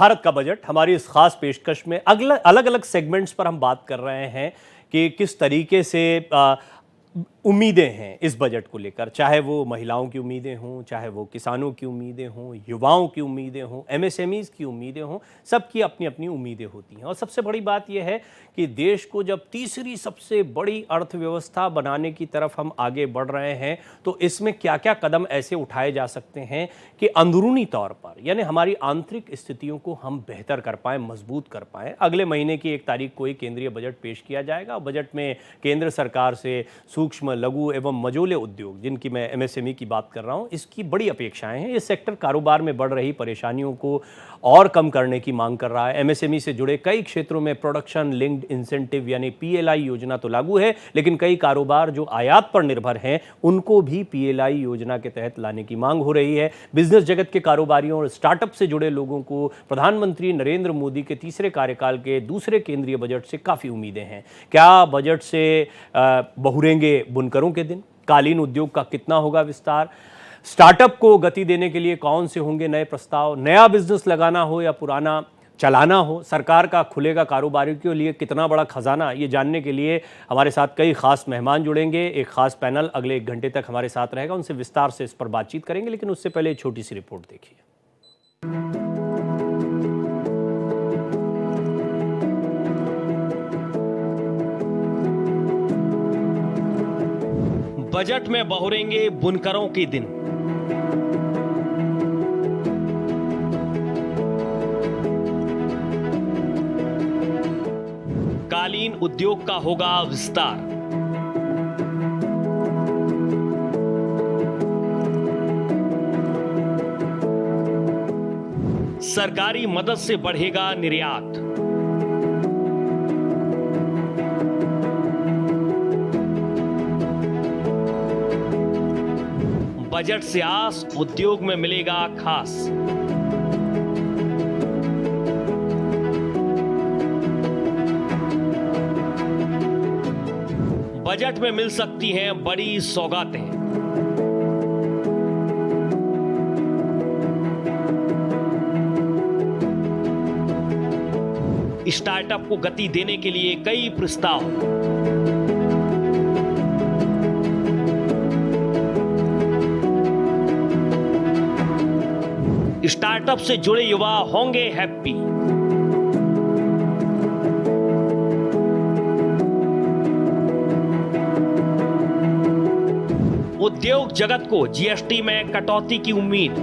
भारत का बजट हमारी इस खास पेशकश में अलग अलग सेगमेंट्स पर हम बात कर रहे हैं कि किस तरीके से उम्मीदें हैं इस बजट को लेकर, चाहे वो महिलाओं की उम्मीदें हों, चाहे वो किसानों की उम्मीदें हों, युवाओं की उम्मीदें हों, एमएसएमईज़ की उम्मीदें हों, सबकी अपनी अपनी उम्मीदें होती हैं। और सबसे बड़ी बात यह है कि देश को जब तीसरी सबसे बड़ी अर्थव्यवस्था बनाने की तरफ हम आगे बढ़ रहे हैं, तो इसमें क्या क्या कदम ऐसे उठाए जा सकते हैं कि अंदरूनी तौर पर, यानी हमारी आंतरिक स्थितियों को हम बेहतर कर पाएँ, मजबूत कर पाएँ। अगले महीने की 1 तारीख को ही केंद्रीय बजट पेश किया जाएगा। बजट में केंद्र सरकार से सूक्ष्म, लघु एवं मझोले उद्योग, जिनकी मैं एमएसएमई की बात कर रहा हूं, इसकी बड़ी अपेक्षाएं हैं। ये सेक्टर कारोबार में बढ़ रही परेशानियों को और कम करने की मांग कर रहा है। एमएसएमई से जुड़े कई क्षेत्रों में प्रोडक्शन लिंक्ड इंसेंटिव यानी पीएलआई योजना तो लागू है, लेकिन कई कारोबार जो आयात पर निर्भर हैं, उनको भी पीएलआई योजना के तहत लाने की मांग हो रही है। बिजनेस जगत के कारोबारियों और स्टार्टअप से जुड़े लोगों को प्रधानमंत्री नरेंद्र मोदी के तीसरे कार्यकाल के दूसरे केंद्रीय बजट से काफ़ी उम्मीदें हैं। क्या बजट से बहुरेंगे बुनकरों के दिन? कालीन उद्योग का कितना होगा विस्तार? स्टार्टअप को गति देने के लिए कौन से होंगे नए प्रस्ताव? नया बिजनेस लगाना हो या पुराना चलाना हो? सरकार का खुलेगा कारोबारियों के लिए कितना बड़ा खजाना? ये जानने के लिए हमारे साथ कई खास मेहमान जुड़ेंगे। एक खास पैनल अगले 1 घंटे तक हमारे साथ रहेगा, उनसे विस्तार से इस पर बातचीत करेंगे। लेकिन उससे पहले एक छोटी सी रिपोर्ट देखिए। बजट में बहुरेंगे बुनकरों के दिन। कालीन उद्योग का होगा विस्तार। सरकारी मदद से बढ़ेगा निर्यात। बजट से आस, उद्योग में मिलेगा खास। बजट में मिल सकती हैं बड़ी सौगातें। स्टार्टअप को गति देने के लिए कई प्रस्ताव। स्टार्टअप से जुड़े युवा होंगे हैप्पी। उद्योग जगत को जीएसटी में कटौती की उम्मीद।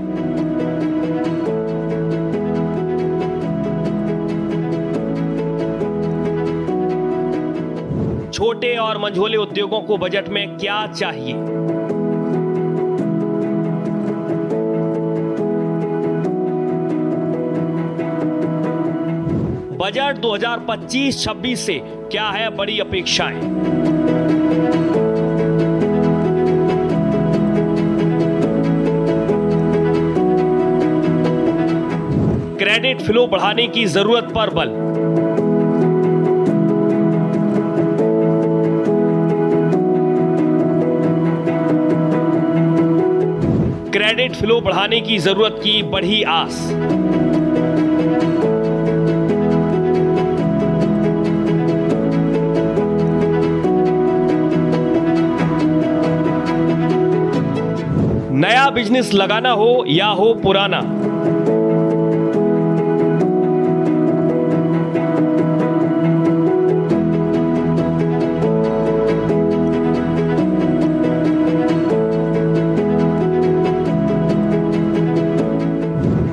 छोटे और मझोले उद्योगों को बजट में क्या चाहिए? बजट 2025-26 से क्या है बड़ी अपेक्षाएं? क्रेडिट फ्लो बढ़ाने की जरूरत पर बल। क्रेडिट फ्लो बढ़ाने की जरूरत की बढ़ी आस। नया बिजनेस लगाना हो या हो पुराना,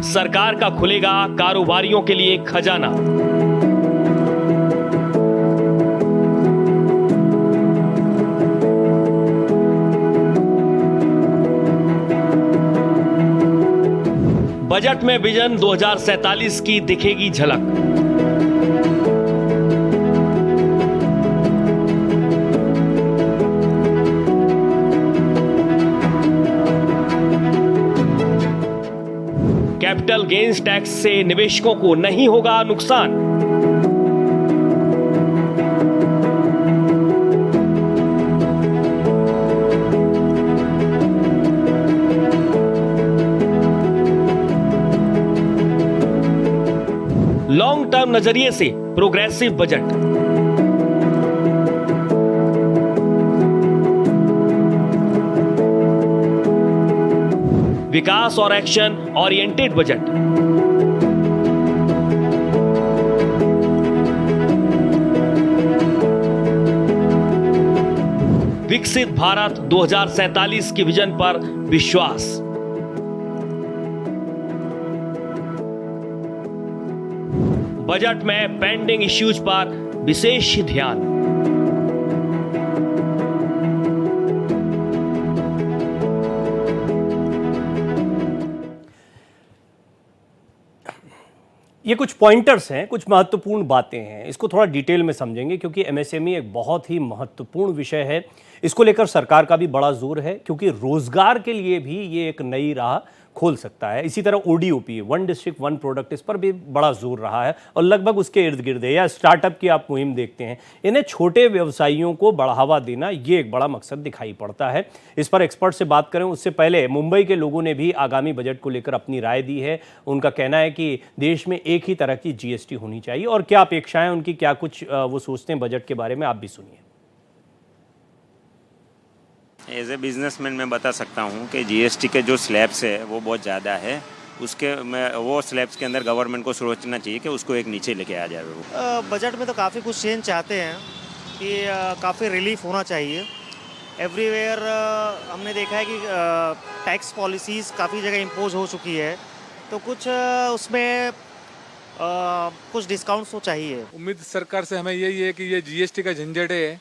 सरकार का खुलेगा कारोबारियों के लिए खजाना। बजट में विजन 2047 की दिखेगी झलक। कैपिटल गेन्स टैक्स से निवेशकों को नहीं होगा नुकसान। टर्म नजरिए से प्रोग्रेसिव बजट। विकास और एक्शन ओरिएंटेड बजट। विकसित भारत 2047 की विजन पर विश्वास। बजट में पेंडिंग इश्यूज पर विशेष ध्यान। ये कुछ पॉइंटर्स हैं, कुछ महत्वपूर्ण बातें हैं, इसको थोड़ा डिटेल में समझेंगे क्योंकि एमएसएमई एक बहुत ही महत्वपूर्ण विषय है। इसको लेकर सरकार का भी बड़ा जोर है क्योंकि रोजगार के लिए भी ये एक नई राह खोल सकता है। इसी तरह ODOP, one district one product, इस पर भी बड़ा जोर रहा है और लगभग उसके इर्द गिर्द है। या स्टार्टअप की आप मुहिम देखते हैं, इन्हें छोटे व्यवसायियों को बढ़ावा देना, ये एक बड़ा मकसद दिखाई पड़ता है। इस पर एक्सपर्ट से बात करें उससे पहले मुंबई के लोगों ने भी आगामी बजट को लेकर अपनी राय दी है। उनका कहना है कि देश में एक ही तरह की जीएसटी होनी चाहिए और क्या अपेक्षाएं उनकी, क्या कुछ वो सोचते हैं बजट के बारे में, आप भी सुनिए। एज ए बिजनेसमैन मैं बता सकता हूँ कि जीएसटी के जो स्लैब्स है वो बहुत ज़्यादा है। उसके में वो स्लैब्स के अंदर गवर्नमेंट को सोचना चाहिए कि उसको एक नीचे लेके आ जाए। वो बजट में तो काफ़ी कुछ चेंज चाहते हैं कि काफ़ी रिलीफ होना चाहिए एवरीवेयर। हमने देखा है कि टैक्स पॉलिसीज़ काफ़ी जगह इम्पोज हो चुकी है, तो कुछ उसमें कुछ डिस्काउंट्स तो चाहिए। उम्मीद सरकार से हमें यही है कि ये जीएसटी का झंझट है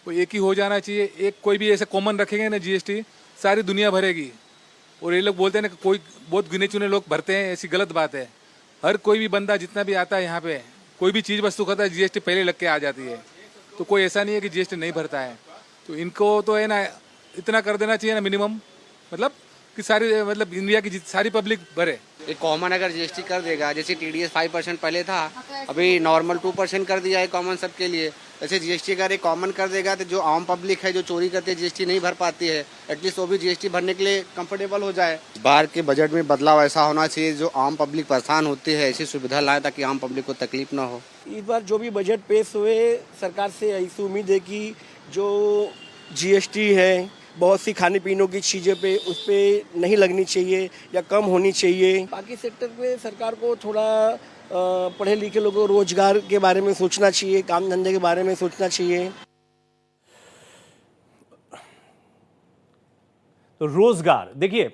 वो एक ही हो जाना चाहिए। एक कोई भी ऐसे कॉमन रखेंगे ना जीएसटी, सारी दुनिया भरेगी। और ये लोग बोलते हैं ना कि कोई बहुत गिने चुने लोग भरते हैं, ऐसी गलत बात है। हर कोई भी बंदा जितना भी आता है यहाँ पे, कोई भी चीज़ वस्तु खाता है जीएसटी पहले लग के आ जाती है। तो कोई ऐसा नहीं है कि जीएसटी नहीं भरता है। तो इनको तो है ना इतना कर देना चाहिए ना मिनिमम, मतलब कि सारी मतलब इंडिया की सारी पब्लिक भरे। एक कॉमन अगर जीएसटी कर देगा, जैसे टीडीएस 5% पहले था, अभी नॉर्मल 2% कर दिया है कॉमन सबके लिए। जैसे जीएसटी अगर एक कॉमन कर देगा तो जो आम पब्लिक है जो चोरी करते हैं जीएसटी नहीं भर पाती है, एटलीस्ट वो भी जीएसटी भरने के लिए कंफर्टेबल हो जाए। बाहर के बजट में बदलाव ऐसा होना चाहिए जो आम पब्लिक परेशान होती है, ऐसी सुविधा लाए ताकि आम पब्लिक को तकलीफ ना हो। इस बार जो भी बजट पेश हुए, सरकार से ऐसी उम्मीद है कि जो जीएसटी है बहुत सी खाने पीनों की चीज़ें पे उस पर नहीं लगनी चाहिए या कम होनी चाहिए। बाकी सेक्टर पे सरकार को थोड़ा पढ़े लिखे लोगों को रोजगार के बारे में सोचना चाहिए, काम धंधे के बारे में सोचना चाहिए। तो रोजगार देखिए,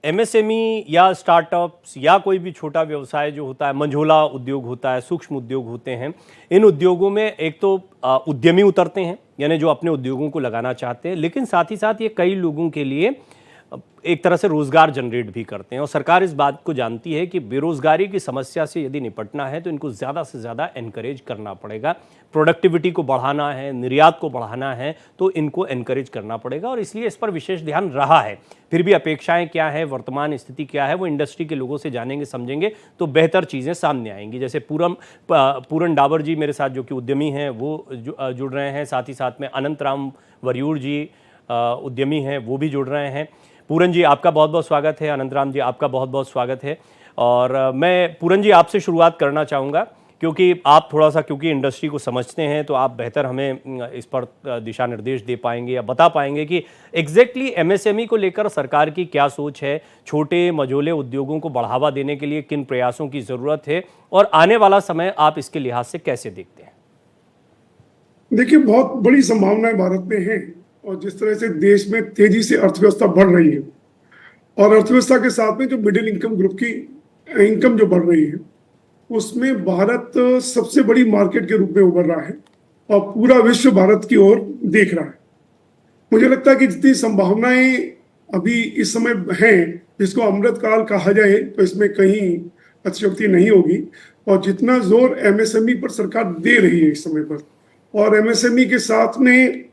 एमएसएमई या स्टार्टअप्स या कोई भी छोटा व्यवसाय जो होता है, मंझोला उद्योग होता है, सूक्ष्म उद्योग होते हैं, इन उद्योगों में एक तो उद्यमी उतरते हैं, यानी जो अपने उद्योगों को लगाना चाहते हैं, लेकिन साथ ही साथ ये कई लोगों के लिए एक तरह से रोजगार जनरेट भी करते हैं। और सरकार इस बात को जानती है कि बेरोजगारी की समस्या से यदि निपटना है तो इनको ज़्यादा से ज़्यादा एनकरेज करना पड़ेगा। प्रोडक्टिविटी को बढ़ाना है, निर्यात को बढ़ाना है, तो इनको एनकरेज करना पड़ेगा और इसलिए इस पर विशेष ध्यान रहा है। फिर भी अपेक्षाएं क्या है, वर्तमान स्थिति क्या है, वो इंडस्ट्री के लोगों से जानेंगे, समझेंगे तो बेहतर चीज़ें सामने आएंगी। जैसे पूरन डाबर जी मेरे साथ जो कि उद्यमी हैं वो जुड़ रहे हैं, साथ ही साथ में अनंत राम वरियूर जी उद्यमी हैं वो भी जुड़ रहे हैं। पूरन जी आपका बहुत बहुत स्वागत है, अनंत राम जी आपका बहुत बहुत स्वागत है। और मैं पूरन जी आपसे शुरुआत करना चाहूँगा क्योंकि आप थोड़ा सा क्योंकि इंडस्ट्री को समझते हैं तो आप बेहतर हमें इस पर दिशा निर्देश दे पाएंगे या बता पाएंगे कि एग्जैक्टली एमएसएमई को लेकर सरकार की क्या सोच है, छोटे मझोले उद्योगों को बढ़ावा देने के लिए किन प्रयासों की ज़रूरत है और आने वाला समय आप इसके लिहाज से कैसे देखते हैं? देखिए, बहुत बड़ी संभावनाएं भारत में हैं और जिस तरह से देश में तेजी से अर्थव्यवस्था बढ़ रही है और अर्थव्यवस्था के साथ में जो मिडिल इनकम ग्रुप की इनकम जो बढ़ रही है, उसमें भारत सबसे बड़ी मार्केट के रूप में उभर रहा है और पूरा विश्व भारत की ओर देख रहा है। मुझे लगता है कि जितनी संभावनाएं अभी इस समय हैं, जिसको अमृतकाल कहा जाए, तो इसमें कहीं अतिशयोक्ति नहीं होगी। और जितना जोर एमएसएमई पर सरकार दे रही है इस समय पर, और एमएसएमई के साथ में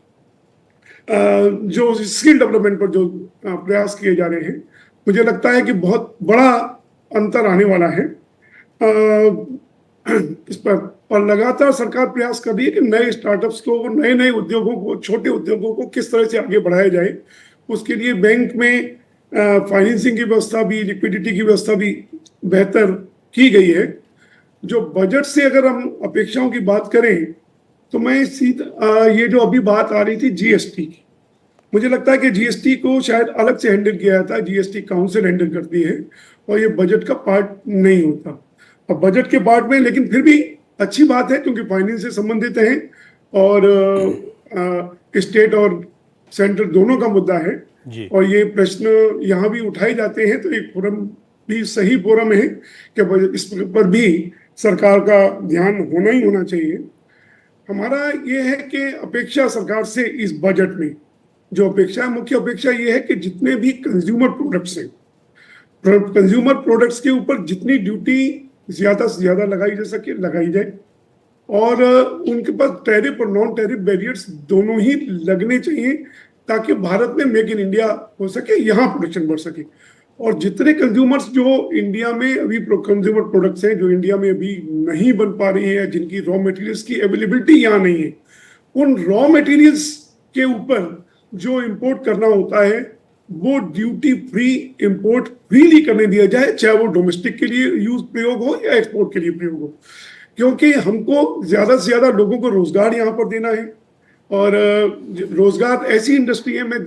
जो स्किल डेवलपमेंट पर जो प्रयास किए जा रहे हैं, मुझे लगता है कि बहुत बड़ा अंतर आने वाला है इस पर। और लगातार सरकार प्रयास कर रही है कि नए स्टार्टअप्स को, नए नए उद्योगों को, छोटे उद्योगों को किस तरह से आगे बढ़ाया जाए। उसके लिए बैंक में फाइनेंसिंग की व्यवस्था भी, लिक्विडिटी की व्यवस्था भी बेहतर की गई है। जो बजट से अगर हम अपेक्षाओं की बात करें तो मैं ये जो अभी बात आ रही थी जीएसटी की, मुझे लगता है कि जीएसटी को शायद अलग से हैंडल किया जाता है, जीएसटी काउंसिल हैंडल करती है और ये बजट का पार्ट नहीं होता। अब बजट के पार्ट में लेकिन फिर भी अच्छी बात है क्योंकि फाइनेंस से संबंधित है और स्टेट और सेंट्रल दोनों का मुद्दा है जी। और ये प्रश्न यहाँ भी उठाए जाते हैं, तो एक फोरम भी सही फोरम है कि इस पर भी सरकार का ध्यान होना ही होना चाहिए। हमारा ये है कि अपेक्षा सरकार से इस बजट में जो अपेक्षा है, मुख्य अपेक्षा ये है कि जितने भी कंज्यूमर प्रोडक्ट्स हैं, कंज्यूमर प्रोडक्ट्स के ऊपर जितनी ड्यूटी ज्यादा से ज्यादा लगाई जा सके लगाई जाए और उनके पास टैरिफ और नॉन टैरिफ बैरियर्स दोनों ही लगने चाहिए ताकि भारत में मेक इन इंडिया हो सके, यहाँ प्रोडक्शन बढ़ सके। और जितने कंज्यूमर्स जो इंडिया में अभी कंज्यूमर प्रोडक्ट्स हैं जो इंडिया में अभी नहीं बन पा रही हैं, जिनकी रॉ मटेरियल्स की अवेलेबिलिटी यहाँ नहीं है, उन रॉ मटेरियल्स के ऊपर जो इंपोर्ट करना होता है वो ड्यूटी फ्री इंपोर्ट फ्रीली करने दिया जाए, चाहे वो डोमेस्टिक के लिए यूज प्रयोग हो या एक्सपोर्ट के लिए प्रयोग हो, क्योंकि हमको ज्यादा से ज्यादा लोगों को रोजगार यहाँ पर देना है। और रोजगार ऐसी इंडस्ट्री है, मैं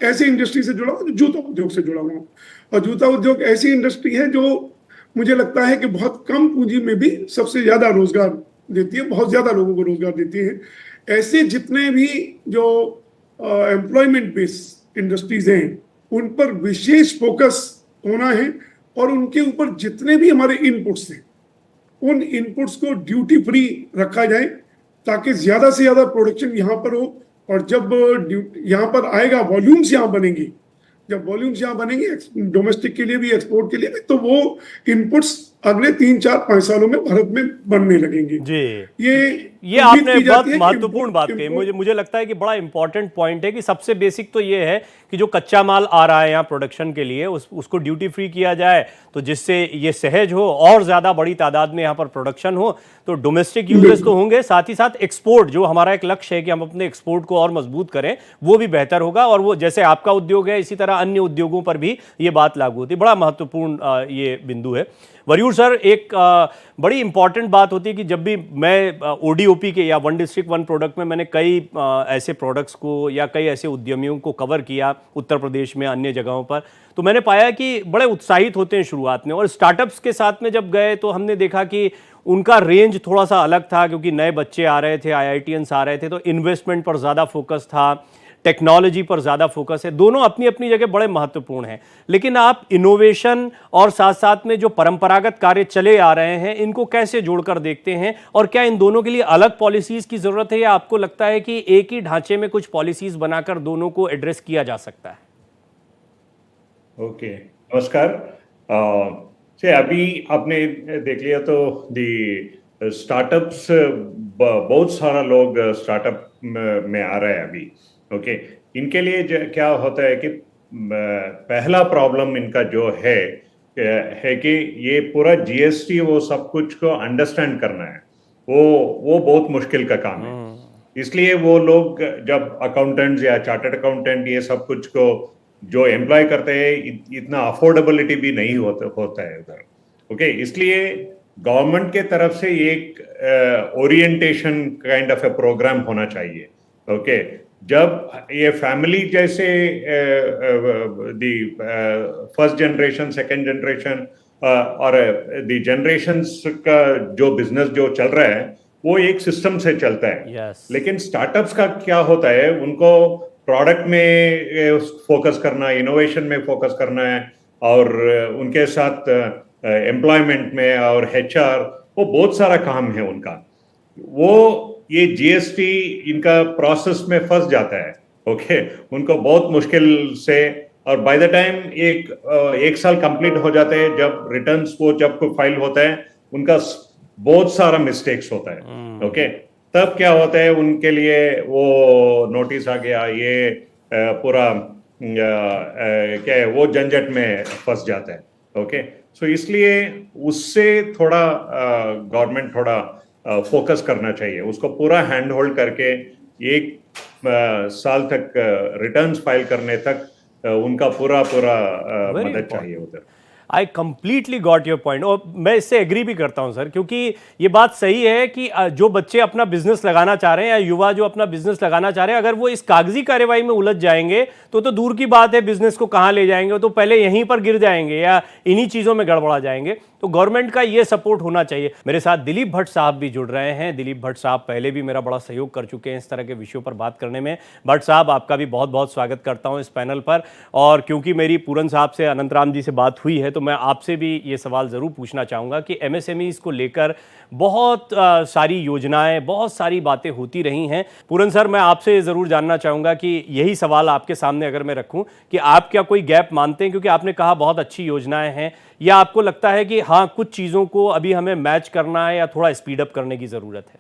ऐसी इंडस्ट्री से जुड़ा हूँ जो जूता उद्योग से जुड़ा हुआ हूँ और जूता उद्योग ऐसी इंडस्ट्री है जो मुझे लगता है कि बहुत कम पूंजी में भी सबसे ज्यादा रोजगार देती है, बहुत ज्यादा लोगों को रोजगार देती है। ऐसे जितने भी जो एम्प्लॉयमेंट बेस्ड इंडस्ट्रीज हैं उन पर विशेष फोकस होना है और उनके ऊपर जितने भी हमारे इनपुट्स हैं उन इनपुट्स को ड्यूटी फ्री रखा जाए ताकि ज्यादा से ज्यादा प्रोडक्शन यहाँ पर हो। और जब यहाँ पर आएगा वॉल्यूम्स यहाँ बनेंगी, जब वॉल्यूम्स यहाँ बनेंगे डोमेस्टिक के लिए भी एक्सपोर्ट के लिए भी, तो वो इनपुट्स अगले 3-4-5 सालों में भारत में बनने लगेंगे जी। ये आपने बहुत महत्वपूर्ण बात कही। मुझे लगता है कि बड़ा इंपॉर्टेंट पॉइंट है कि सबसे बेसिक तो ये है कि जो कच्चा माल आ रहा है यहाँ प्रोडक्शन के लिए उसको ड्यूटी फ्री किया जाए, तो जिससे ये सहज हो और ज्यादा बड़ी तादाद में यहाँ पर प्रोडक्शन हो, तो डोमेस्टिक यूजर्स तो होंगे, साथ ही साथ एक्सपोर्ट जो हमारा एक लक्ष्य है कि हम अपने एक्सपोर्ट को और मजबूत करें, वो भी बेहतर होगा। और वो जैसे आपका उद्योग है इसी तरह अन्य उद्योगों पर भी ये बात लागू होती है। बड़ा महत्वपूर्ण ये बिंदु है। वरियूर सर, एक बड़ी इंपॉर्टेंट बात होती है कि जब भी मैं ओडीओपी के या वन डिस्ट्रिक्ट वन प्रोडक्ट में मैंने कई ऐसे प्रोडक्ट्स को या कई ऐसे उद्यमियों को कवर किया उत्तर प्रदेश में अन्य जगहों पर, तो मैंने पाया कि बड़े उत्साहित होते हैं शुरुआत में, और स्टार्टअप्स के साथ में जब गए तो हमने देखा कि उनका रेंज थोड़ा सा अलग था क्योंकि नए बच्चे आ रहे थे, आईआईटीएंस आ रहे थे, तो इन्वेस्टमेंट पर ज़्यादा फोकस था, टेक्नोलॉजी पर ज़्यादा फोकस है। दोनों अपनी अपनी जगह बड़े महत्वपूर्ण हैं, लेकिन आप इनोवेशन और साथ साथ में जो परंपरागत कार्य चले आ रहे हैं इनको कैसे जोड़कर देखते हैं, और क्या इन दोनों के लिए अलग पॉलिसीज़ की ज़रूरत है या आपको लगता है कि एक ही ढांचे में कुछ पॉलिसीज़ बनाकर दोनों को एड्रेस किया जा सकता है? ओके, नमस्कार। से अभी आपने देख लिया तो दी स्टार्टअप्स, बहुत सारा लोग स्टार्टअप में आ रहे हैं अभी। ओके, इनके लिए क्या होता है कि पहला प्रॉब्लम इनका जो है कि ये पूरा जीएसटी वो सब कुछ को अंडरस्टैंड करना है, वो बहुत मुश्किल का काम है। इसलिए वो लोग जब अकाउंटेंट्स या चार्टर्ड अकाउंटेंट ये सब कुछ को जो एम्प्लॉय करते हैं, इतना अफोर्डेबिलिटी भी नहीं होता है उधर। ओके, इसलिए गवर्नमेंट के तरफ से एक orientation kind of a programme होना चाहिए। ओके, जब ये फैमिली जैसे the first generation, second generation और दी जनरेशंस का जो बिजनेस जो चल रहा है वो एक सिस्टम से चलता है। लेकिन स्टार्टअप्स का क्या होता है, उनको प्रोडक्ट में फोकस करना, इनोवेशन में फोकस करना है, और उनके साथ एम्प्लॉयमेंट में और एचआर, वो बहुत सारा काम है उनका। वो ये जीएसटी इनका प्रोसेस में फंस जाता है। ओके, उनको बहुत मुश्किल से, और बाय द टाइम एक साल कंप्लीट हो जाते हैं, जब रिटर्न्स वो जब को फाइल होता है उनका बहुत सारा मिस्टेक्स होता है। ओके, तब क्या होता है उनके लिए वो नोटिस आ गया, ये पूरा क्या है, वो झंझट में फंस जाता है। ओके, सो इसलिए उससे थोड़ा गवर्नमेंट थोड़ा फोकस करना चाहिए, उसको पूरा हैंड होल्ड करके एक साल तक रिटर्न्स फाइल करने तक उनका पूरा मदद चाहिए उधर। I completely got your point, और मैं इससे एग्री भी करता हूं सर, क्योंकि ये बात सही है कि जो बच्चे अपना बिजनेस लगाना चाह रहे हैं या युवा जो अपना बिजनेस लगाना चाह रहे हैं, अगर वो इस कागजी कार्यवाही में उलझ जाएंगे तो दूर की बात है बिजनेस को कहां ले जाएंगे, तो पहले यहीं पर गिर जाएंगे या इन्हीं चीज़ों में गड़बड़ा जाएंगे। तो गवर्नमेंट का ये सपोर्ट होना चाहिए। मेरे साथ दिलीप भट्ट साहब भी जुड़ रहे हैं। दिलीप भट्ट साहब पहले भी मेरा बड़ा सहयोग कर चुके हैं इस तरह के विषयों पर बात करने में। भट्ट साहब, आपका भी बहुत बहुत स्वागत करता हूं इस पैनल पर। और क्योंकि मेरी पूरन साहब से, अनंत राम जी से बात हुई है, तो मैं आपसे भी ये सवाल ज़रूर पूछना चाहूँगा कि एमएसएमईज़ को लेकर बहुत सारी योजनाएं, बहुत सारी बातें होती रही हैं। पूरन सर, मैं आपसे ज़रूर जानना चाहूँगा कि यही सवाल आपके सामने अगर मैं रखूँ कि आप क्या कोई गैप मानते हैं, क्योंकि आपने कहा बहुत अच्छी योजनाएं हैं, या आपको लगता है कि हाँ कुछ चीज़ों को अभी हमें मैच करना है या थोड़ा स्पीड अप करने की ज़रूरत है?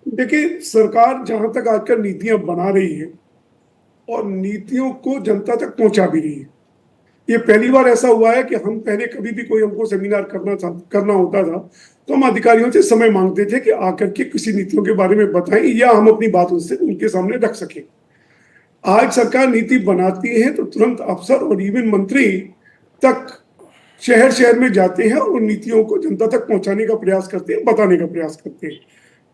देखिए, सरकार जहां तक आजकल नीतियां बना रही है और नीतियों को जनता तक पहुंचा भी रही है, ये पहली बार ऐसा हुआ है कि हम पहले कभी भी कोई हमको सेमिनार करना होता था तो हम अधिकारियों से समय मांगते थे कि आकर के किसी नीतियों के बारे में बताएं या हम अपनी बात उनसे उनके सामने रख सकें। आज सरकार नीति बनाती है तो तुरंत अफसर और इवन मंत्री तक शहर शहर में जाते हैं और उन नीतियों को जनता तक पहुंचाने का प्रयास करते हैं, बताने का प्रयास करते हैं।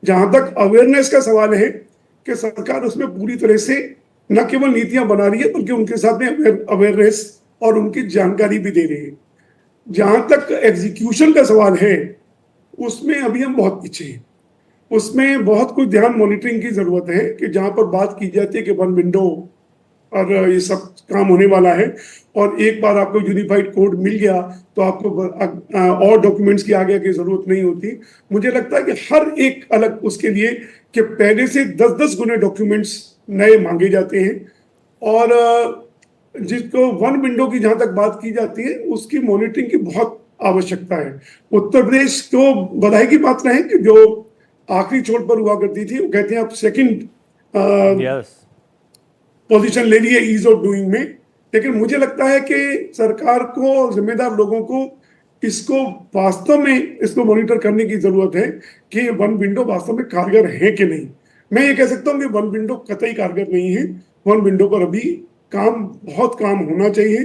जहां तक अवेयरनेस का सवाल है कि सरकार उसमें पूरी तरह से न केवल नीतियां बना रही है बल्कि उनके साथ में अवेयरनेस और उनकी जानकारी भी दे रही है। जहां तक एग्जीक्यूशन का सवाल है उसमें अभी हम बहुत पीछे हैं। उसमें बहुत कुछ ध्यान मॉनिटरिंग की जरूरत है कि जहां पर बात की जाती है कि वन विंडो और ये सब काम होने वाला है और एक बार आपको यूनिफाइड कोड मिल गया तो आपको और डॉक्यूमेंट्स की आगे की जरूरत नहीं होती। मुझे लगता है कि हर एक अलग उसके लिए कि पहले से 10-10 गुने डॉक्यूमेंट्स नए मांगे जाते हैं। और जिसको वन विंडो की जहां तक बात की जाती है उसकी मॉनिटरिंग की बहुत आवश्यकता है। उत्तर प्रदेश को बधाई की बात है कि जो आखिरी छोर पर हुआ करती थी, वो कहते हैं अब सेकंड पोजीशन ले लिए ईज ऑफ डूइंग में। लेकिन मुझे लगता है कि सरकार को, जिम्मेदार लोगों को इसको वास्तव में इसको मॉनिटर करने की जरूरत है कि वन विंडो वास्तव में कारगर है कि नहीं। मैं ये कह सकता हूं कि वन विंडो कतई कारगर नहीं है। वन विंडो पर अभी बहुत काम होना चाहिए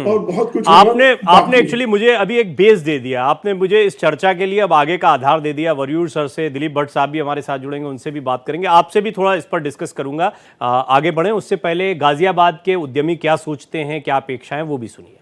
और बहुत कुछ आपने एक्चुअली मुझे अभी एक बेस दे दिया, आपने मुझे इस चर्चा के लिए अब आगे का आधार दे दिया। वरयूर सर से दिलीप भट्ट साहब भी हमारे साथ जुड़ेंगे, उनसे भी बात करेंगे। आपसे भी थोड़ा इस पर डिस्कस करूंगा। आगे बढ़ें उससे पहले गाजियाबाद के उद्यमी क्या सोचते हैं, क्या अपेक्षाएं, वो भी सुनिए।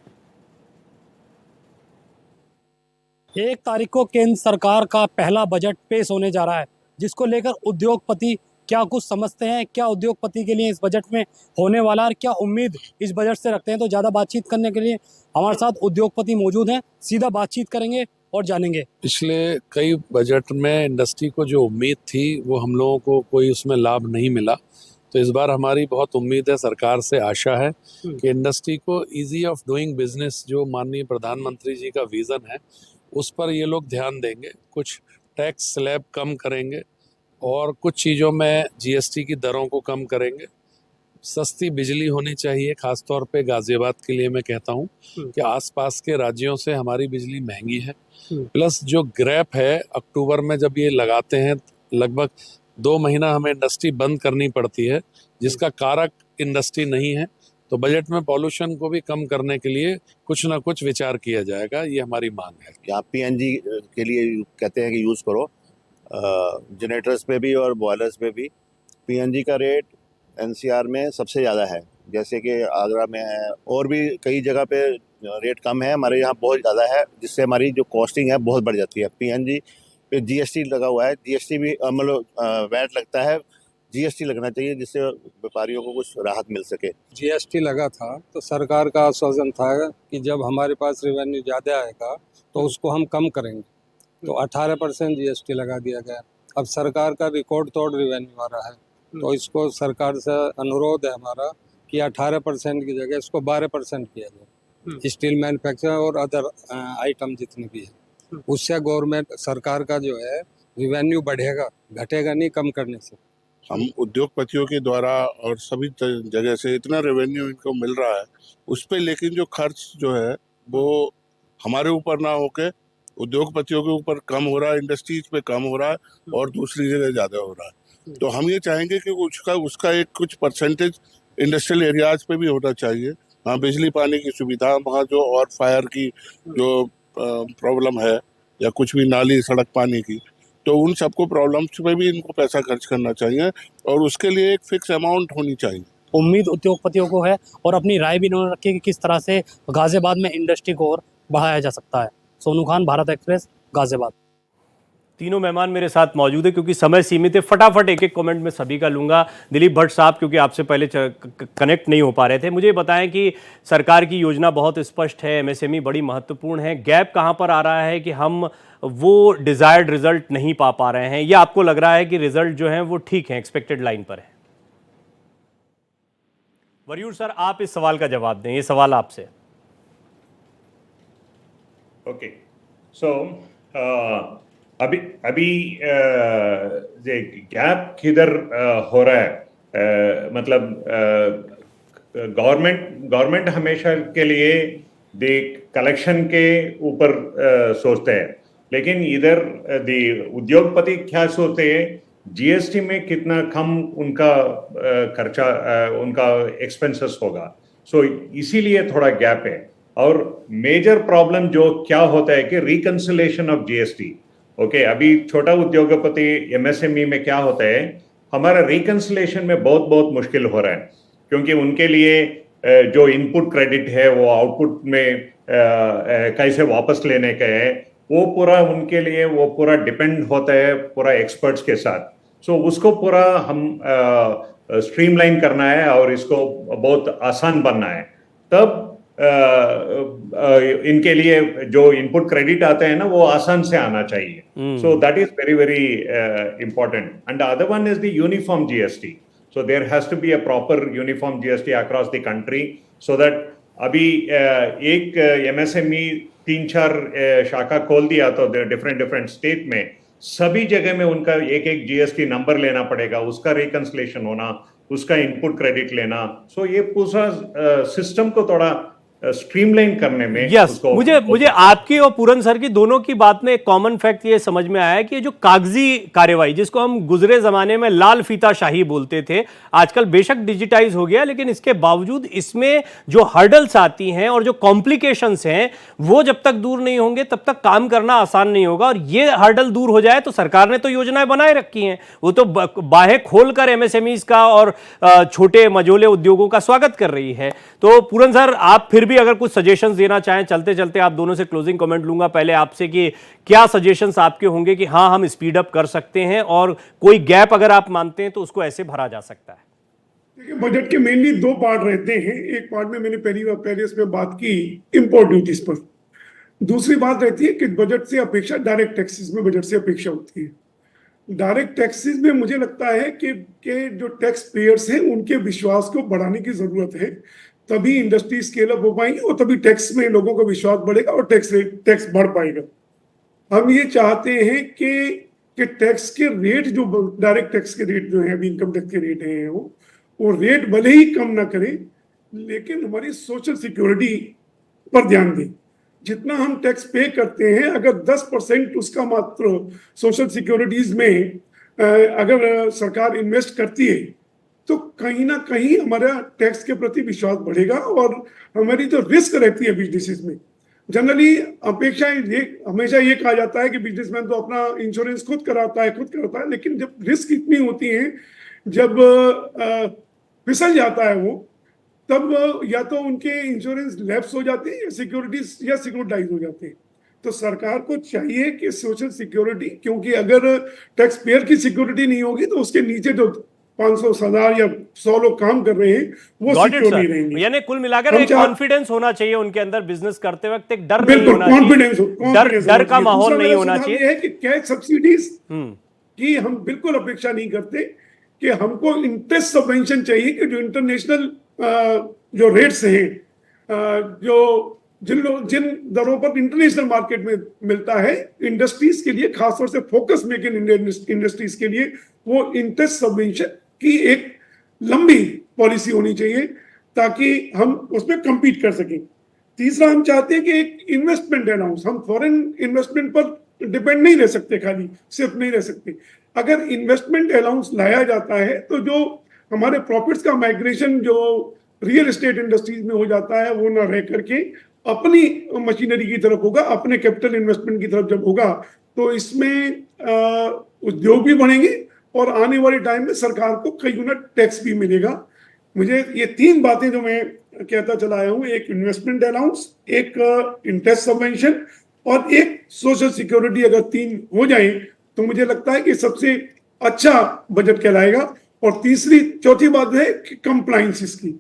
1 तारीख को केंद्र सरकार का पहला बजट पेश होने जा रहा है, जिसको लेकर उद्योगपति क्या कुछ समझते हैं, क्या उद्योगपति के लिए इस बजट में होने वाला है और क्या उम्मीद इस बजट से रखते हैं। तो ज़्यादा बातचीत करने के लिए हमारे साथ उद्योगपति मौजूद हैं, सीधा बातचीत करेंगे और जानेंगे। पिछले कई बजट में इंडस्ट्री को जो उम्मीद थी वो हम लोगों को कोई उसमें लाभ नहीं मिला। तो इस बार हमारी बहुत उम्मीद है, सरकार से आशा है कि इंडस्ट्री को ईजी ऑफ डूइंग बिजनेस, जो माननीय प्रधानमंत्री जी का विज़न है, उस पर ये लोग ध्यान देंगे। कुछ टैक्स स्लैब कम करेंगे और कुछ चीज़ों में जीएसटी की दरों को कम करेंगे। सस्ती बिजली होनी चाहिए, खासतौर पे गाजियाबाद के लिए मैं कहता हूँ कि आसपास के राज्यों से हमारी बिजली महंगी है। प्लस जो ग्रैप है, अक्टूबर में जब ये लगाते हैं लगभग 2 महीना हमें इंडस्ट्री बंद करनी पड़ती है, जिसका कारक इंडस्ट्री नहीं है। तो बजट में पॉल्यूशन को भी कम करने के लिए कुछ ना कुछ विचार किया जाएगा, ये हमारी मांग है। कि आप पीएनजी के लिए कहते हैं कि यूज़ करो, जनरेटर्स पे भी और बॉयलर्स पे भी। पीएनजी का रेट एनसीआर में सबसे ज़्यादा है, जैसे कि आगरा में है और भी कई जगह पे रेट कम है, हमारे यहाँ बहुत ज़्यादा है, जिससे हमारी जो कॉस्टिंग है बहुत बढ़ जाती है। पीएनजी पे जीएसटी लगा हुआ है, जीएसटी भी मतलब वैट लगता है, जीएसटी लगना चाहिए जिससे व्यापारियों को कुछ राहत मिल सके। जीएसटी लगा था तो सरकार का आश्वासन था कि जब हमारे पास रेवेन्यू ज़्यादा आएगा तो उसको हम कम करेंगे, तो 18% जीएसटी लगा दिया गया। अब सरकार का रिकॉर्ड तोड़ रेवेन्यू आ रहा है, तो इसको सरकार से अनुरोध है हमारा कि 18% की जगह इसको 12% किया जाए। स्टील मैन्युफैक्चर और अदर आइटम जितने भी हैं, उससे गवर्नमेंट, सरकार का जो है रेवेन्यू बढ़ेगा, घटेगा नहीं कम करने से। हम उद्योगपतियों के द्वारा और सभी जगह से इतना रेवेन्यू इनको मिल रहा है उस पे, लेकिन जो खर्च जो है वो हमारे ऊपर ना होके उद्योगपतियों के ऊपर कम हो रहा है, इंडस्ट्रीज पे कम हो रहा है और दूसरी जगह ज़्यादा हो रहा है। तो हम ये चाहेंगे कि उसका एक कुछ परसेंटेज इंडस्ट्रियल एरियाज पे भी होना चाहिए। हाँ, बिजली पानी की सुविधा वहाँ जो, और फायर की जो प्रॉब्लम है, या कुछ भी नाली सड़क पानी की, तो उन सबको प्रॉब्लम्स पे भी इनको पैसा खर्च करना चाहिए और उसके लिए एक फिक्स अमाउंट होनी चाहिए। उम्मीद उद्योगपतियों को है और अपनी राय भी इन्होंने रखी है कि किस तरह से गाजियाबाद में इंडस्ट्री को और बढ़ाया जा सकता है। सोनू खान, भारत एक्सप्रेस, गाजियाबाद। तीनों मेहमान मेरे साथ मौजूद है क्योंकि समय सीमित है, फटाफट एक एक कमेंट में सभी का लूंगा। दिलीप भट्ट साहब, क्योंकि आपसे पहले कनेक्ट नहीं हो पा रहे थे, मुझे बताएं कि सरकार की योजना बहुत स्पष्ट है, एमएसएमई बड़ी महत्वपूर्ण है, गैप कहां पर आ रहा है कि हम वो डिजायर्ड रिजल्ट नहीं पा पा रहे हैं, या आपको लग रहा है कि रिजल्ट जो है वो ठीक है, एक्सपेक्टेड लाइन पर है? वरियूर सर, आप इस सवाल का जवाब दें, ये सवाल आपसे। ओके, सो अभी ये गैप किधर हो रहा है, मतलब गवर्नमेंट हमेशा के लिए कलेक्शन के ऊपर सोचते हैं, लेकिन इधर उद्योगपति क्या सोचते हैं, जीएसटी में कितना कम उनका खर्चा, उनका एक्सपेंसेस होगा, सो इसीलिए थोड़ा गैप है। और मेजर प्रॉब्लम जो क्या होता है कि रिकंसिलेशन ऑफ जीएसटी। ओके, अभी छोटा उद्योगपति एमएसएमई में क्या होता है, हमारा रिकंसिलेशन में बहुत मुश्किल हो रहा है, क्योंकि उनके लिए जो इनपुट क्रेडिट है वो आउटपुट में कैसे वापस लेने का है, वो पूरा उनके लिए वो पूरा डिपेंड होता है पूरा एक्सपर्ट्स के साथ। सो उसको पूरा हम स्ट्रीमलाइन करना है और इसको बहुत आसान बनना है, तब इनके लिए जो इनपुट क्रेडिट आते हैं ना वो आसान से आना चाहिए। So that is very important. And the other one is the uniform GST. So there has to be a proper uniform GST across the country so that अभी एक MSME 3-4 शाखा खोल दिया तो डिफरेंट स्टेट में सभी जगह में उनका एक GST नंबर लेना पड़ेगा, उसका रिकंसिलेशन होना, उसका इनपुट क्रेडिट लेना। सो ये पूरा सिस्टम को थोड़ा स्ट्रीमलाइन करने में मुझे आपकी और पूरन सर की दोनों की बात में एक कॉमन फैक्ट ये समझ में आया कि ये जो कागजी कार्यवाही, जिसको हम गुजरे जमाने में लाल फीता शाही बोलते थे, आजकल बेशक डिजिटाइज हो गया, लेकिन इसके बावजूद इसमें जो हर्डल्स आती हैं और जो कॉम्प्लिकेशंस हैं वो जब तक दूर नहीं होंगे तब तक काम करना आसान नहीं होगा। और ये हर्डल दूर हो जाए तो सरकार ने तो योजनाएं बनाए रखी हैं, वो तो बाहें खोलकर एमएसएमईज का और छोटे मझोले उद्योगों का स्वागत कर रही है। तो पूरन सर, आप फिर भी अगर कुछ सजेशंस देना चाहें, चलते चलते आप दोनों से क्लोजिंग कमेंट लूंगा। पहले आपसे कि क्या सजेशंस आपके होंगे कि हाँ हम स्पीड अप कर सकते हैं और कोई गैप अगर आप मानते हैं तो उसको ऐसे भरा जा सकता है। देखिए, बजट के मेनली 2 पार्ट रहते हैं। एक पार्ट में मैंने पहले इसमें बात की इंपोर्ट ड्यूटीज पर, दूसरी बात रहती है कि बजट से अपेक्षा डायरेक्ट टैक्सेस में बजट से अपेक्षा होती है। डायरेक्ट टैक्सेस में मुझे लगता है कि जो टैक्स पेयर्स हैं उनके विश्वास को बढ़ाने की जरूरत है, तभी इंडस्ट्री स्केल अप हो पाएंगी और तभी टैक्स में लोगों का विश्वास बढ़ेगा और टैक्स बढ़ पाएगा। हम ये चाहते हैं कि टैक्स के रेट, जो डायरेक्ट टैक्स के रेट जो है, अभी इनकम टैक्स के रेट हैं, वो रेट भले ही कम ना करें, लेकिन हमारी सोशल सिक्योरिटी पर ध्यान दें। जितना हम टैक्स पे करते हैं, अगर 10% उसका मात्र सोशल सिक्योरिटीज में अगर सरकार इन्वेस्ट करती है तो कहीं ना कहीं हमारा टैक्स के प्रति विश्वास बढ़ेगा। और हमारी जो रिस्क रहती है बिजनेसेस में, जनरली अपेक्षा ये हमेशा ये कहा जाता है कि बिजनेसमैन तो अपना इंश्योरेंस खुद कराता है, लेकिन जब रिस्क इतनी होती है, जब फिसल जाता है वो, तब या तो उनके इंश्योरेंस लैप्स हो जाते हैं या सिक्योरिटाइज हो जाते हैं। तो सरकार को चाहिए कि सोशल सिक्योरिटी, क्योंकि अगर टैक्स पेयर की सिक्योरिटी नहीं होगी तो उसके नीचे जो 500, 1000 या 100 लोग काम कर रहे हैं वो सिक्योर नहीं रहेंगे। यानी कुल मिलाकर एक कॉन्फिडेंस होना चाहिए उनके अंदर, बिजनेस करते वक्त एक डर नहीं होना चाहिए, डर का माहौल नहीं होना चाहिए। है कि कैश सब्सिडीज की हम बिल्कुल अपेक्षा नहीं करते, कि हमको इंटरेस्ट सबवेंशन चाहिए कि जो इंटरनेशनल जो रेट्स हैं, जिन दरों पर इंटरनेशनल मार्केट में मिलता है इंडस्ट्रीज के लिए, खासतौर से focus make in India industries के लिए, वो इंटरेस्ट सबवेंशन की एक लंबी पॉलिसी होनी चाहिए ताकि हम उसमें compete कर सकें। तीसरा, हम चाहते हैं कि एक इन्वेस्टमेंट अलाउंस, हम फॉरेन इन्वेस्टमेंट पर डिपेंड नहीं रह सकते, खाली सिर्फ नहीं रह सकते। अगर इन्वेस्टमेंट अलाउंस लाया जाता है तो जो हमारे प्रॉफिट्स का माइग्रेशन जो रियल एस्टेट इंडस्ट्रीज में हो जाता है वो ना रह करके अपनी मशीनरी की तरफ होगा, अपने कैपिटल इन्वेस्टमेंट की तरफ जब होगा तो इसमें उद्योग भी बढ़ेंगे और आने वाले टाइम में सरकार को कई गुना टैक्स भी मिलेगा। मुझे ये तीन बातें जो मैं कहता चला आया हूँ, एक इन्वेस्टमेंट अलाउंस, एक इंटरेस्ट सबवेंशन और एक सोशल सिक्योरिटी, अगर तीन हो जाए तो मुझे लगता है कि सबसे अच्छा बजट कहलाएगा। और चौथी बात है कि कंप्लायंसेस की,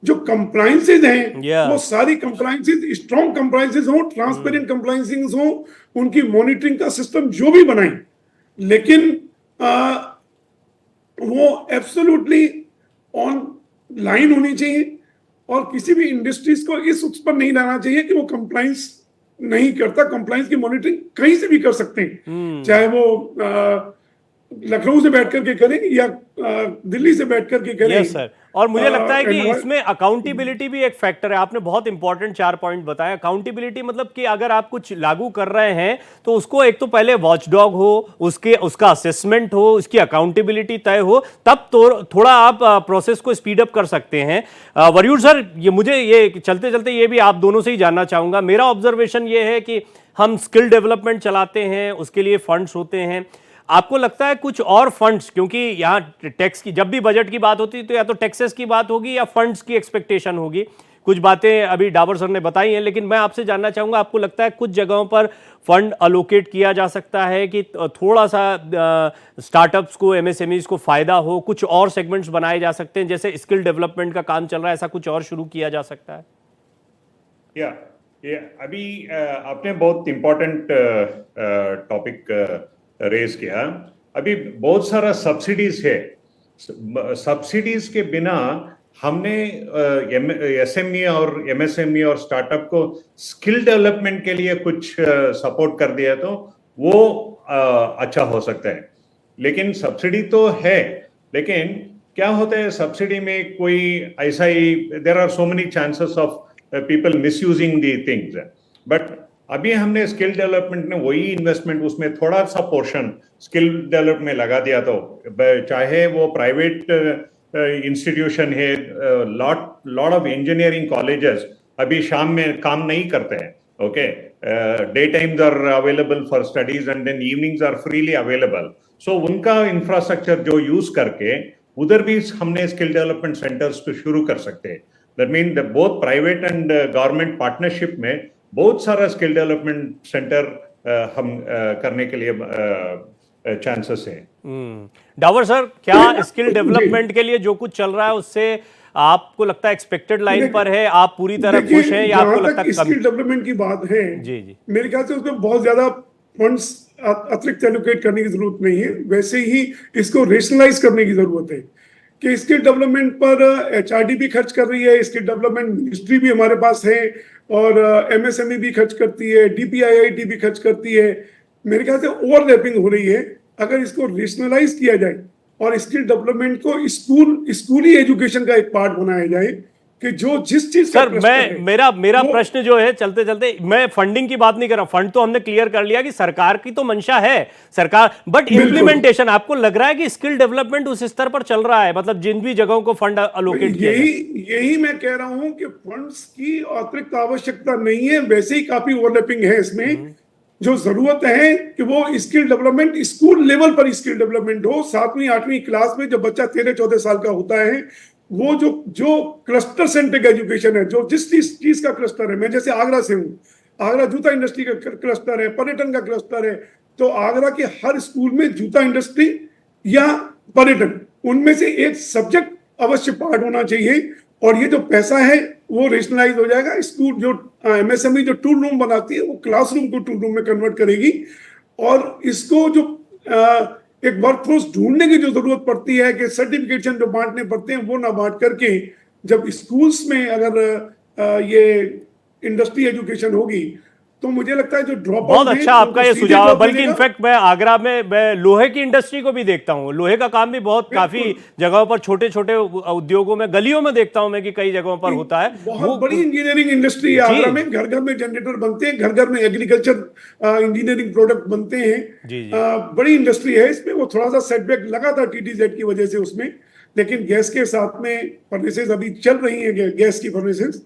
जो कंप्लायंसेस हैं वो सारी कंप्लायंसेस स्ट्रॉन्ग कंप्लायंसेस हो, ट्रांसपेरेंट कंप्लायंसेस हो, उनकी मॉनिटरिंग का सिस्टम जो भी बनाए, लेकिन वो एब्सोल्युटली ऑन लाइन होनी चाहिए और किसी भी इंडस्ट्रीज को इस उस पर नहीं लाना चाहिए कि वो कंप्लायंस नहीं करता। कंप्लायंस की मॉनिटरिंग कहीं से भी कर सकते हैं, चाहे वो लखनऊ से बैठ करके करें या दिल्ली से बैठ करके करें। यस सर, और मुझे लगता है कि इसमें अकाउंटेबिलिटी भी एक फैक्टर है। आपने बहुत इंपॉर्टेंट 4 पॉइंट बताया। अकाउंटेबिलिटी मतलब कि अगर आप कुछ लागू कर रहे हैं तो उसको एक तो पहले वॉचडॉग हो, उसका असेसमेंट हो, उसकी अकाउंटेबिलिटी तय हो, तब तो थोड़ा आप प्रोसेस को स्पीड अप कर सकते हैं। वरयूर सर, मुझे चलते चलते ये भी आप दोनों से ही जानना चाहूंगा। मेरा ऑब्जर्वेशन ये है कि हम स्किल डेवलपमेंट चलाते हैं, उसके लिए फंड्स होते हैं, आपको लगता है कुछ और फंड्स, क्योंकि यहाँ टैक्स की जब भी बजट की बात होती है तो या तो टैक्सेस की बात होगी या फंड्स की एक्सपेक्टेशन होगी। कुछ बातें अभी डाबर सर ने बताई हैं, लेकिन मैं आपसे जानना चाहूंगा, आपको लगता है कुछ जगहों पर फंड अलोकेट किया जा सकता है कि थोड़ा सा स्टार्टअप्स को, एमएसएमईज को फायदा हो, कुछ और सेगमेंट्स बनाए जा सकते हैं, जैसे स्किल डेवलपमेंट का काम चल रहा है, ऐसा कुछ और शुरू किया जा सकता है? अभी आपने बहुत इम्पोर्टेंट टॉपिक रेज किया। अभी बहुत सारा सब्सिडीज है, सब्सिडीज के बिना हमने एसएमई और एमएसएमई और स्टार्टअप को स्किल डेवलपमेंट के लिए कुछ सपोर्ट कर दिया तो वो अच्छा हो सकता है। लेकिन सब्सिडी तो है, लेकिन क्या होता है सब्सिडी में कोई ऐसा ही, there are so many chances of people misusing the things. But अभी हमने स्किल डेवलपमेंट में वही इन्वेस्टमेंट, उसमें थोड़ा सा पोर्शन स्किल डेवलपमेंट में लगा दिया, तो चाहे वो प्राइवेट इंस्टीट्यूशन है, लॉट ऑफ इंजीनियरिंग कॉलेजेस अभी शाम में काम नहीं करते हैं, okay, day times are available for studies and then evenings are freely available. So उनका इंफ्रास्ट्रक्चर जो यूज करके उधर भी हमने स्किल डेवलपमेंट सेंटर्स तो शुरू कर सकते हैं। That mean both private and government partnership में बहुत सारा स्किल डेवलपमेंट सेंटर हम करने के लिए चांसेस हैं। डावर सर, क्या स्किल डेवलपमेंट के लिए जो कुछ चल रहा है उससे आपको लगता है एक्सपेक्टेड लाइन पर है, आप पूरी तरह खुश हैं, या आपको लगता है स्किल डेवलपमेंट की बात है? जी जी, मेरे ख्याल से उसमें बहुत ज्यादा फंड्स अतिरिक्त एलोकेट करने की जरूरत नहीं है, वैसे ही इसको रेशनलाइज करने की जरूरत है कि स्किल डेवलपमेंट पर एचआरडी भी खर्च कर रही है, स्किल डेवलपमेंट मिनिस्ट्री भी हमारे पास है और एमएसएमई भी खर्च करती है, डीपीआईआईटी भी खर्च करती है। मेरे ख्याल से ओवरलैपिंग हो रही है। अगर इसको रेशनलाइज किया जाए और स्किल डेवलपमेंट को स्कूली एजुकेशन का एक पार्ट बनाया जाए कि जो जिस चीज सर, मेरा प्रश्न जो है, चलते चलते मैं फंडिंग की बात नहीं कर रहा, फंड तो हमने क्लियर कर लिया कि सरकार की तो मंशा है, सरकार, बट इम्प्लीमेंटेशन आपको लग रहा है कि स्किल डेवलपमेंट उस स्तर पर चल रहा है, मतलब जिन भी जगहों को फंड अलोकेट किया यही मैं कह रहा हूं कि फंड्स की अतिरिक्त आवश्यकता नहीं है, वैसे ही काफी ओवरलैपिंग है इसमें। जो जरूरत है कि वो स्किल डेवलपमेंट स्कूल लेवल पर स्किल डेवलपमेंट हो। 7वीं 8वीं क्लास में जब बच्चा 13-14 साल का होता है, वो जो क्लस्टर सेंट्रिक एजुकेशन है, जो जिस चीज का क्लस्टर है, मैं जैसे आगरा से हूँ, आगरा जूता इंडस्ट्री का क्लस्टर है, पर्यटन का क्लस्टर है, तो आगरा के हर स्कूल में जूता इंडस्ट्री या पर्यटन, उनमें से एक सब्जेक्ट अवश्य पार्ट होना चाहिए। और ये जो पैसा है वो रेशनलाइज हो जाएगा। स्कूल जो एमएसएमई जो टूल रूम बनाती है वो क्लासरूम को टूल रूम में कन्वर्ट करेगी, और इसको जो एक वर्कफोर्स ढूंढने की जो जरूरत पड़ती है कि सर्टिफिकेशन जो बांटने पड़ते हैं वो ना बांट करके, जब स्कूल्स में अगर ये इंडस्ट्री एजुकेशन होगी तो मुझे लगता है जो ड्रॉप बहुत अच्छा आपका ये सुझाव, बल्कि इनफैक्ट मैं आगरा में मैं लोहे की इंडस्ट्री को भी देखता हूँ, लोहे का काम भी बहुत काफी जगहों पर छोटे छोटे उद्योगों में, गलियों में देखता हूँ मैं कि कई जगहों पर होता है। बहुत बड़ी इंजीनियरिंग इंडस्ट्री है आगरा में, घर घर में जनरेटर बनते हैं, घर घर में एग्रीकल्चर इंजीनियरिंग प्रोडक्ट बनते हैं, बड़ी इंडस्ट्री है। इसमें वो थोड़ा सा सेटबैक लगा था टीटीजेड की वजह से उसमें, लेकिन गैस के साथ में फर्नेसेस अभी चल रही हैं, गैस की फर्नेसेस,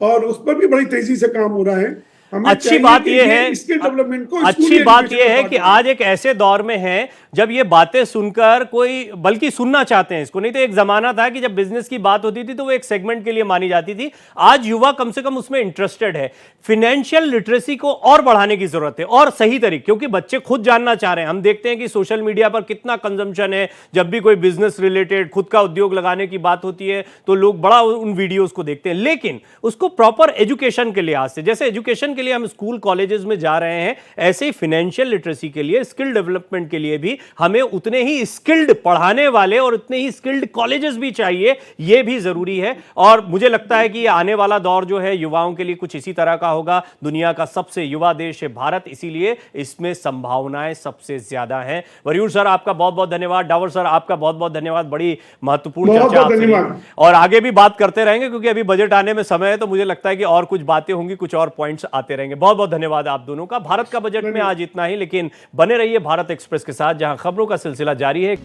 और उस पर भी बड़ी तेजी से काम हो रहा है। अच्छी बात यह है, इसके डेवलपमेंट को अच्छी बात यह है कि आज एक ऐसे दौर में है जब ये बातें सुनकर कोई बल्कि सुनना चाहते हैं इसको। नहीं तो एक जमाना था कि जब बिजनेस की बात होती थी तो वो एक सेगमेंट के लिए मानी जाती थी। आज युवा कम से कम उसमें इंटरेस्टेड है। फाइनेंशियल लिटरेसी को और बढ़ाने की जरूरत है, और सही तरीके, क्योंकि बच्चे खुद जानना चाह रहे हैं। हम देखते हैं कि सोशल मीडिया पर कितना कंजम्पशन है। जब भी कोई बिजनेस रिलेटेड खुद का उद्योग लगाने की बात होती है तो लोग बड़ा उन वीडियोस को देखते हैं, लेकिन उसको प्रॉपर एजुकेशन के लिहाज से, जैसे एजुकेशन के लिए हम स्कूल कॉलेजेस में जा रहे हैं, ऐसे ही फाइनेंशियल लिटरेसी के लिए, स्किल डेवलपमेंट के लिए भी हमें उतने ही स्किल्ड पढ़ाने वाले और उतने ही स्किल्ड कॉलेजेस भी चाहिए। यह भी जरूरी है। और मुझे लगता है कि आने वाला दौर जो है युवाओं के लिए कुछ इसी तरह का होगा। दुनिया का सबसे युवा देश है भारत, इसीलिए इसमें संभावनाएं सबसे ज्यादा हैं। वरियूर सर, आपका बहुत बहुत धन्यवाद। डावर सर, आपका बहुत बहुत धन्यवाद। बड़ी महत्वपूर्ण चर्चा आपसे धन्यवाद। और आगे भी बात करते रहेंगे, क्योंकि अभी बजट आने में समय है, तो मुझे लगता है कि और कुछ बातें होंगी, कुछ और पॉइंट्स आते रहेंगे। बहुत बहुत धन्यवाद आप दोनों का। भारत का बजट में आज इतना ही, लेकिन बने रहिए भारत एक्सप्रेस के साथ, जहां खबरों का सिलसिला जारी है।